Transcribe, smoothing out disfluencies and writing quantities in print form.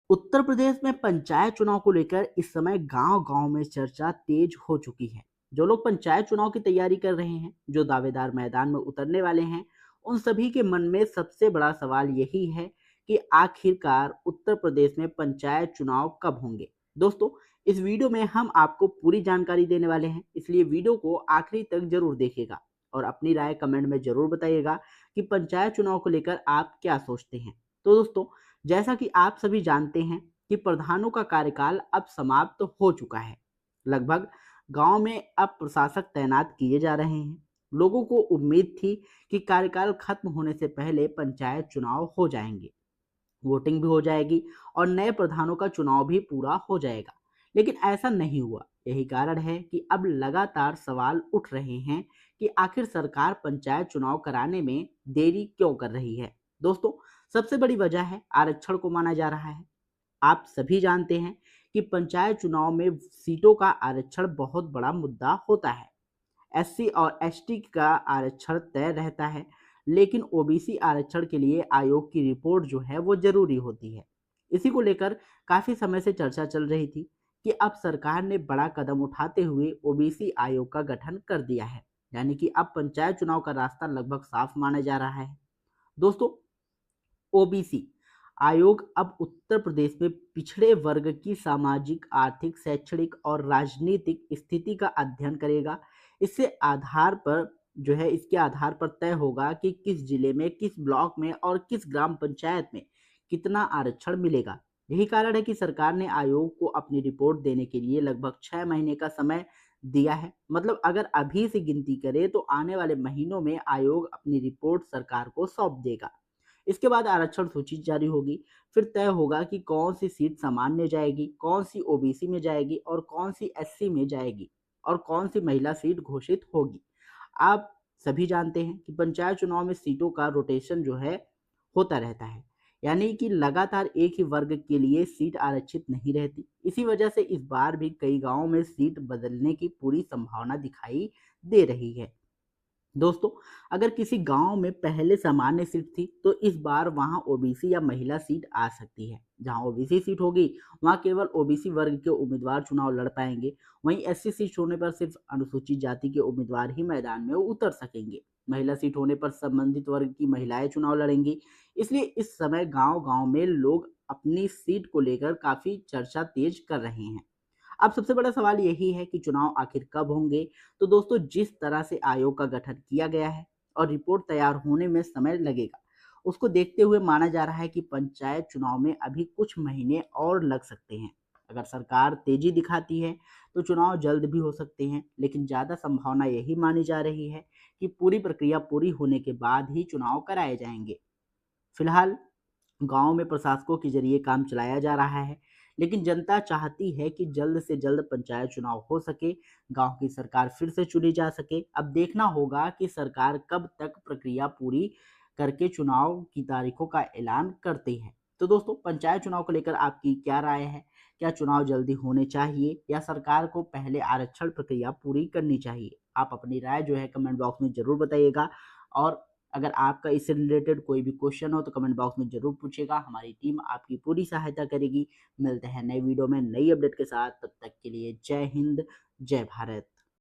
उत्तर प्रदेश में पंचायत चुनाव को लेकर इस समय गांव-गांव में चर्चा तेज हो चुकी है। जो लोग पंचायत चुनाव की तैयारी कर रहे हैं, जो दावेदार मैदान में उतरने वाले हैं, उन सभी के मन में सबसे बड़ा सवाल यही है कि आखिरकार उत्तर प्रदेश में पंचायत चुनाव कब होंगे। दोस्तों, इस वीडियो में हम आपको पूरी जानकारी देने वाले हैं, इसलिए वीडियो को आखिरी तक जरूर देखिएगा और अपनी राय कमेंट में जरूर बताइएगा कि पंचायत चुनाव को लेकर आप क्या सोचते हैं। तो दोस्तों, जैसा कि आप सभी जानते हैं कि प्रधानों का कार्यकाल अब समाप्त हो चुका है। लगभग गांव में अब प्रशासक तैनात किए जा रहे हैं। लोगों को उम्मीद थी कि कार्यकाल खत्म होने से पहले पंचायत चुनाव हो जाएंगे, वोटिंग भी हो जाएगी और नए प्रधानों का चुनाव भी पूरा हो जाएगा। लेकिन ऐसा नहीं हुआ। यही कारण है कि अब लगातार सवाल उठ रहे हैं कि आखिर सरकार पंचायत चुनाव कराने में देरी क्यों कर रही है। दोस्तों, सबसे बड़ी वजह है आरक्षण को माना जा रहा है। आप सभी जानते हैं कि पंचायत चुनाव में सीटों का आरक्षण बहुत बड़ा मुद्दा होता है। एससी और एसटी का आरक्षण तय रहता है, लेकिन ओबीसी आरक्षण के लिए आयोग की रिपोर्ट जो है वो जरूरी होती है। इसी को लेकर काफी समय से चर्चा चल रही थी कि अब सरकार ने बड़ा कदम उठाते हुए ओबीसी आयोग का गठन कर दिया है। यानी कि अब पंचायत चुनाव का रास्ता लगभग साफ माना जा रहा है। दोस्तों, ओबीसी आयोग अब उत्तर प्रदेश में पिछड़े वर्ग की सामाजिक, आर्थिक, शैक्षणिक और राजनीतिक स्थिति का अध्ययन करेगा। इसके आधार पर तय होगा कि किस जिले में, किस ब्लॉक में और किस ग्राम पंचायत में कितना आरक्षण मिलेगा। यही कारण है कि सरकार ने आयोग को अपनी रिपोर्ट देने के लिए लगभग 6 महीने का समय दिया है। मतलब अगर अभी से गिनती करें तो आने वाले महीनों में आयोग अपनी रिपोर्ट सरकार को सौंप देगा। इसके बाद आरक्षण सूची जारी होगी। फिर तय होगा कि कौन सी सीट सामान्य जाएगी, कौन सी ओबीसी में जाएगी और कौन सी एससी में जाएगी और कौन सी महिला सीट घोषित होगी। आप सभी जानते हैं कि पंचायत चुनाव में सीटों का रोटेशन जो है होता रहता है। यानी कि लगातार एक ही वर्ग के लिए सीट आरक्षित नहीं रहती। इसी वजह से इस बार भी कई गांवों में सीट बदलने की पूरी संभावना दिखाई दे रही है। दोस्तों, अगर किसी गांव में पहले सामान्य सीट थी तो इस बार वहां ओबीसी या महिला सीट आ सकती है। जहां ओबीसी सीट होगी वहां केवल ओबीसी वर्ग के उम्मीदवार चुनाव लड़ पाएंगे। वहीं एससी सीट होने पर सिर्फ अनुसूचित जाति के उम्मीदवार ही मैदान में उतर सकेंगे। महिला सीट होने पर संबंधित वर्ग की महिलाएं चुनाव लड़ेंगी। इसलिए इस समय गांव गांव में लोग अपनी सीट को लेकर काफी चर्चा तेज कर रहे हैं। अब सबसे बड़ा सवाल यही है कि चुनाव आखिर कब होंगे। तो दोस्तों, जिस तरह से आयोग का गठन किया गया है और रिपोर्ट तैयार होने में समय लगेगा, उसको देखते हुए माना जा रहा है कि पंचायत चुनाव में अभी कुछ महीने और लग सकते हैं। अगर सरकार तेजी दिखाती है तो चुनाव जल्द भी हो सकते हैं, लेकिन ज़्यादा संभावना यही मानी जा रही है कि पूरी प्रक्रिया पूरी होने के बाद ही चुनाव कराए जाएंगे। फिलहाल गांव में प्रशासकों के जरिए काम चलाया जा रहा है, लेकिन जनता चाहती है कि जल्द से जल्द पंचायत चुनाव हो सके, गांव की सरकार फिर से चुनी जा सके। अब देखना होगा कि सरकार कब तक प्रक्रिया पूरी करके चुनाव की तारीखों का ऐलान करती है। तो दोस्तों, पंचायत चुनाव को लेकर आपकी क्या राय है? क्या चुनाव जल्दी होने चाहिए या सरकार को पहले आरक्षण प्रक्रिया पूरी करनी चाहिए? आप अपनी राय जो है कमेंट बॉक्स में जरूर बताइएगा। और अगर आपका इससे रिलेटेड कोई भी क्वेश्चन हो तो कमेंट बॉक्स में जरूर पूछेगा। हमारी टीम आपकी पूरी सहायता करेगी। मिलते हैं नई वीडियो में नई अपडेट के साथ। तब तक के लिए जय हिंद, जय भारत।